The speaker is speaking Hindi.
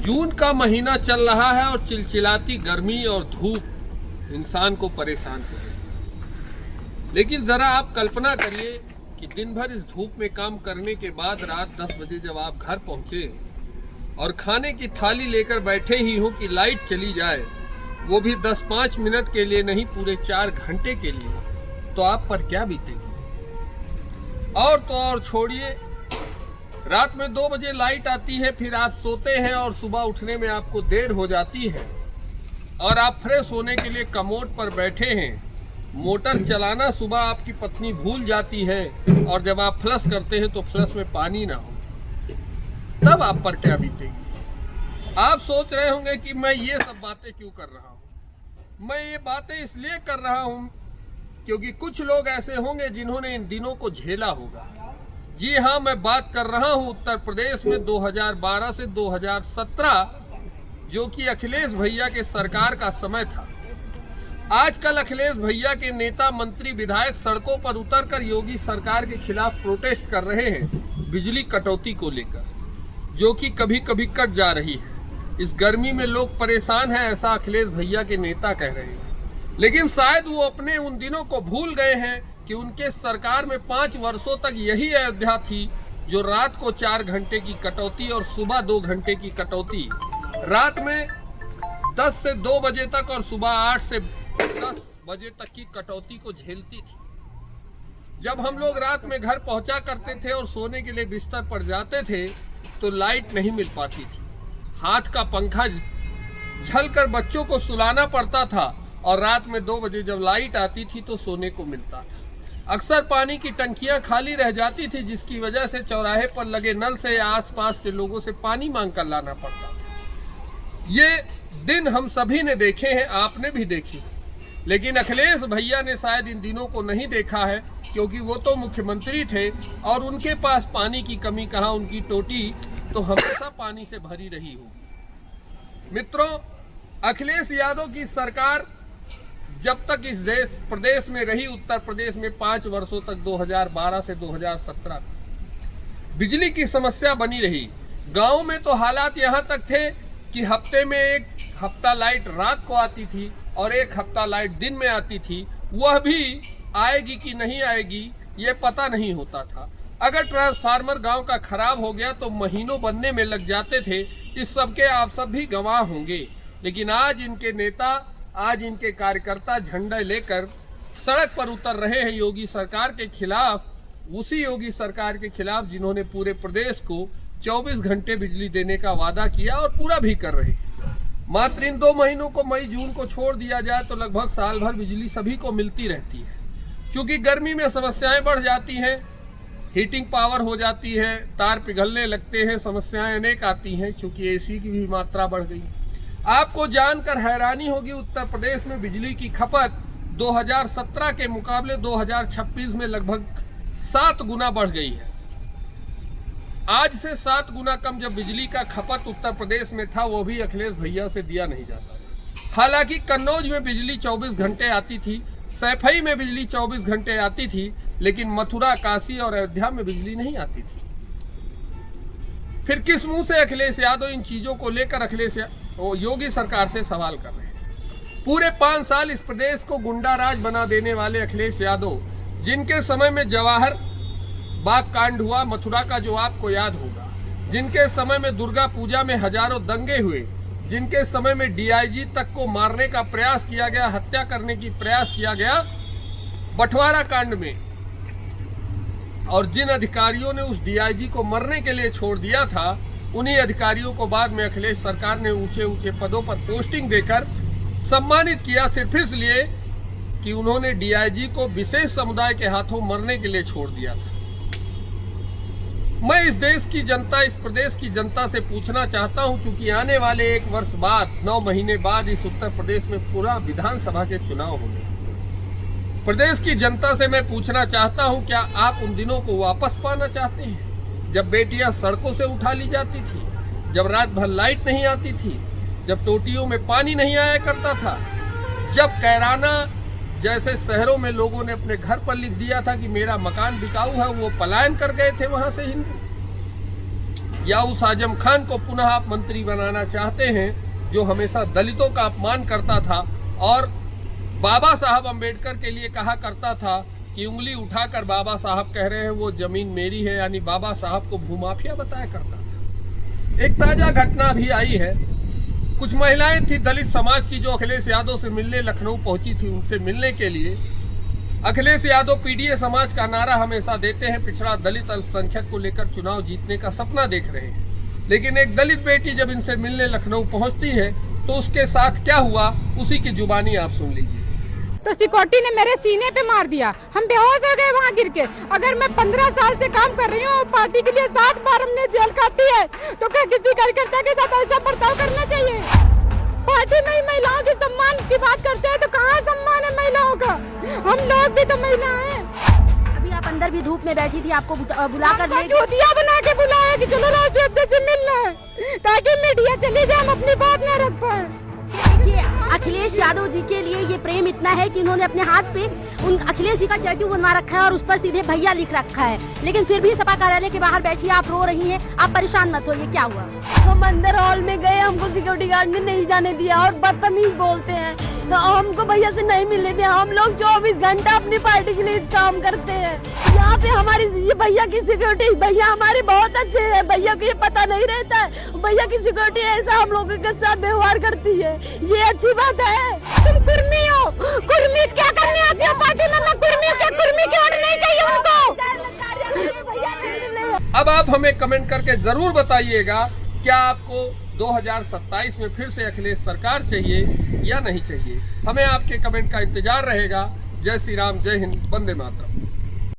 जून का महीना चल रहा है और चिलचिलाती गर्मी और धूप इंसान को परेशान कर रही है। लेकिन ज़रा आप कल्पना करिए कि दिन भर इस धूप में काम करने के बाद रात 10 बजे जब आप घर पहुंचे और खाने की थाली लेकर बैठे ही हो कि लाइट चली जाए, वो भी 10-5 मिनट के लिए नहीं, पूरे 4 घंटे के लिए, तो आप पर क्या बीतेगी। और तो और छोड़िए, रात में 2 बजे लाइट आती है, फिर आप सोते हैं और सुबह उठने में आपको देर हो जाती है और आप फ्रेश होने के लिए कमोड पर बैठे हैं। मोटर चलाना सुबह आपकी पत्नी भूल जाती है और जब आप फ्लश करते हैं तो फ्लश में पानी ना हो, तब आप पर क्या बीतेगी। आप सोच रहे होंगे कि मैं ये सब बातें क्यों कर रहा हूँ। मैं ये बातें इसलिए कर रहा हूँ क्योंकि कुछ लोग ऐसे होंगे जिन्होंने इन दिनों को झेला होगा। जी हाँ, मैं बात कर रहा हूँ उत्तर प्रदेश में 2012 से 2017, जो कि अखिलेश भैया के सरकार का समय था। आजकल अखिलेश भैया के नेता, मंत्री, विधायक सड़कों पर उतरकर योगी सरकार के खिलाफ प्रोटेस्ट कर रहे हैं बिजली कटौती को लेकर, जो कि कभी कभी कट जा रही है। इस गर्मी में लोग परेशान हैं, ऐसा अखिलेश भैया के नेता कह रहे हैं। लेकिन शायद वो अपने उन दिनों को भूल गए हैं कि उनके सरकार में 5 वर्षों तक यही अयोध्या थी, जो रात को 4 घंटे की कटौती और सुबह 2 घंटे की कटौती, रात में 10 से 2 बजे तक और सुबह 8 से 10 बजे तक की कटौती को झेलती थी। जब हम लोग रात में घर पहुंचा करते थे और सोने के लिए बिस्तर पर जाते थे तो लाइट नहीं मिल पाती थी। हाथ का पंखा झलकर बच्चों को सुलाना पड़ता था और रात में 2 बजे जब लाइट आती थी तो सोने को मिलता था। अक्सर पानी की टंकियां खाली रह जाती थी, जिसकी वजह से चौराहे पर लगे नल से या आसपास के लोगों से पानी मांग कर लाना पड़ता था। ये दिन हम सभी ने देखे हैं, आपने भी देखी। लेकिन अखिलेश भैया ने शायद इन दिनों को नहीं देखा है, क्योंकि वो तो मुख्यमंत्री थे और उनके पास पानी की कमी कहाँ, उनकी टोटी तो हमेशा पानी से भरी रही होगी। मित्रों, अखिलेश यादव की सरकार जब तक इस प्रदेश में रही, उत्तर प्रदेश में 5 वर्षों तक 2012 से 2017 बिजली की समस्या बनी रही। गांव में तो हालात यहां तक थे कि हफ्ते में 1 हफ्ता लाइट रात को आती थी और 1 हफ्ता लाइट दिन में आती थी। वह भी आएगी कि नहीं आएगी ये पता नहीं होता था। अगर ट्रांसफार्मर गांव का खराब हो गया तो महीनों बनने में लग जाते थे। इस सब के आप सब भी गवाह होंगे। लेकिन आज इनके नेता, आज इनके कार्यकर्ता झंडे लेकर सड़क पर उतर रहे हैं योगी सरकार के खिलाफ, उसी योगी सरकार के खिलाफ जिन्होंने पूरे प्रदेश को 24 घंटे बिजली देने का वादा किया और पूरा भी कर रहे हैं। मात्र इन 2 महीनों को, मई जून को छोड़ दिया जाए तो लगभग साल भर बिजली सभी को मिलती रहती है। क्योंकि गर्मी में समस्याएं बढ़ जाती हैं, हीटिंग पावर हो जाती है, तार पिघलने लगते हैं, समस्याएं अनेक आती हैं। चूँकि एसी की भी मात्रा बढ़ गई। आपको जानकर हैरानी होगी, उत्तर प्रदेश में बिजली की खपत 2017 के मुकाबले 2026 में लगभग 7 गुना बढ़ गई है। आज से 7 गुना कम जब बिजली का खपत उत्तर प्रदेश में था, वो भी अखिलेश भैया से दिया नहीं जाता था। हालांकि कन्नौज में बिजली 24 घंटे आती थी, सैफई में बिजली 24 घंटे आती थी, लेकिन मथुरा, काशी और अयोध्या में बिजली नहीं आती थी। फिर किस मुंह से अखिलेश यादव इन चीज़ों को लेकर योगी सरकार से सवाल कर रहे हैं। पूरे 5 साल इस प्रदेश को गुंडा राज बना देने वाले अखिलेश यादव, जिनके समय में जवाहर बाग कांड हुआ, मथुरा का, जो आपको याद होगा, जिनके समय में दुर्गा पूजा में हजारों दंगे हुए, जिनके समय में डीआईजी तक को मारने का प्रयास किया गया, हत्या करने की प्रयास किया गया बंटवारा कांड में, और जिन अधिकारियों ने उस डीआईजी को मरने के लिए छोड़ दिया था, उन्हीं अधिकारियों को बाद में अखिलेश सरकार ने ऊंचे ऊंचे पदों पर पोस्टिंग देकर सम्मानित किया, सिर्फ इसलिए कि उन्होंने डीआईजी को विशेष समुदाय के हाथों मरने के लिए छोड़ दिया था। मैं इस देश की जनता, इस प्रदेश की जनता से पूछना चाहता हूं, चूंकि आने वाले 1 वर्ष बाद, 9 महीने बाद इस उत्तर प्रदेश में पूरा विधानसभा के चुनाव होंगे। प्रदेश की जनता से मैं पूछना चाहता हूं, क्या आप उन दिनों को वापस पाना चाहते हैं जब बेटियां सड़कों से उठा ली जाती थी, जब रात भर लाइट नहीं आती थी, जब टोटियों में पानी नहीं आया करता था, जब कैराना जैसे शहरों में लोगों ने अपने घर पर लिख दिया था कि मेरा मकान बिकाऊ है, वो पलायन कर गए थे वहां से हिंदू। या उस आजम खान को पुनः आप मंत्री बनाना चाहते हैं जो हमेशा दलितों का अपमान करता था और बाबा साहब अंबेडकर के लिए कहा करता था कि उंगली उठाकर बाबा साहब कह रहे हैं वो जमीन मेरी है, यानी बाबा साहब को भूमाफिया बताया करता था। एक ताजा घटना भी आई है। कुछ महिलाएं थी दलित समाज की जो अखिलेश यादव से मिलने लखनऊ पहुंची थी। उनसे मिलने के लिए अखिलेश यादव पीडीए समाज का नारा हमेशा देते हैं, पिछड़ा दलित अल्पसंख्यक को लेकर चुनाव जीतने का सपना देख रहे हैं। लेकिन एक दलित बेटी जब इनसे मिलने लखनऊ पहुंचती है तो उसके साथ क्या हुआ उसी की जुबानी आप सुन लीजिए। तो सिक्योरिटी ने मेरे सीने पे मार दिया, हम बेहोश हो गए वहाँ गिर के। अगर मैं 15 साल से काम कर रही हूँ पार्टी के लिए, 7 बार हमने जेल काटी है, तो क्या किसी कार्यकर्ता के साथ ऐसा बर्ताव करना चाहिए? पार्टी में ही महिलाओं के सम्मान की बात करते हैं तो कहाँ सम्मान है महिलाओं का? हम लोग भी तो महिला हैं। अभी आप अंदर भी धूप में बैठी थी, आपको बुला कर ले चूतिया बना के बुलाया कि चलो राष्ट्रीय अध्यक्ष मिलना है, ताकि मीडिया चली जाए, हम अपनी बात न रख पाए। देखिए, अखिलेश यादव जी के लिए ये प्रेम इतना है कि उन्होंने अपने हाथ पे उन अखिलेश जी का टैटू बनवा रखा है और उस पर सीधे भैया लिख रखा है। लेकिन फिर भी सपा कार्यालय के बाहर बैठी आप रो रही हैं, आप परेशान मत होइए, क्या हुआ? हम अंदर हॉल में गए, हमको सिक्योरिटी गार्ड ने नहीं जाने दिया और बदतमीज बोलते हैं, तो हमको भैया से नहीं मिलने दिया। हम लोग 24 घंटा अपनी पार्टी के लिए काम करते हैं। यहाँ पे हमारी ये भैया की सिक्योरिटी, भैया हमारे बहुत अच्छे हैं, भैया को ये पता नहीं रहता है भैया की सिक्योरिटी ऐसा हम लोगों के साथ व्यवहार करती है, ये अच्छी बात है। तुम कुर्मी हो, कुर्मी क्या करने आती हो पार्टी में? मैं कुर्मी हूँ क्या? कुर्मी की वोट नहीं चाहिए उनको। अब आप हमें कमेंट करके जरूर बताइएगा, क्या आपको 2027 में फिर से अखिलेश सरकार चाहिए या नहीं चाहिए? हमें आपके कमेंट का इंतजार रहेगा। जय श्री राम, जय हिंद, वंदे मातरम।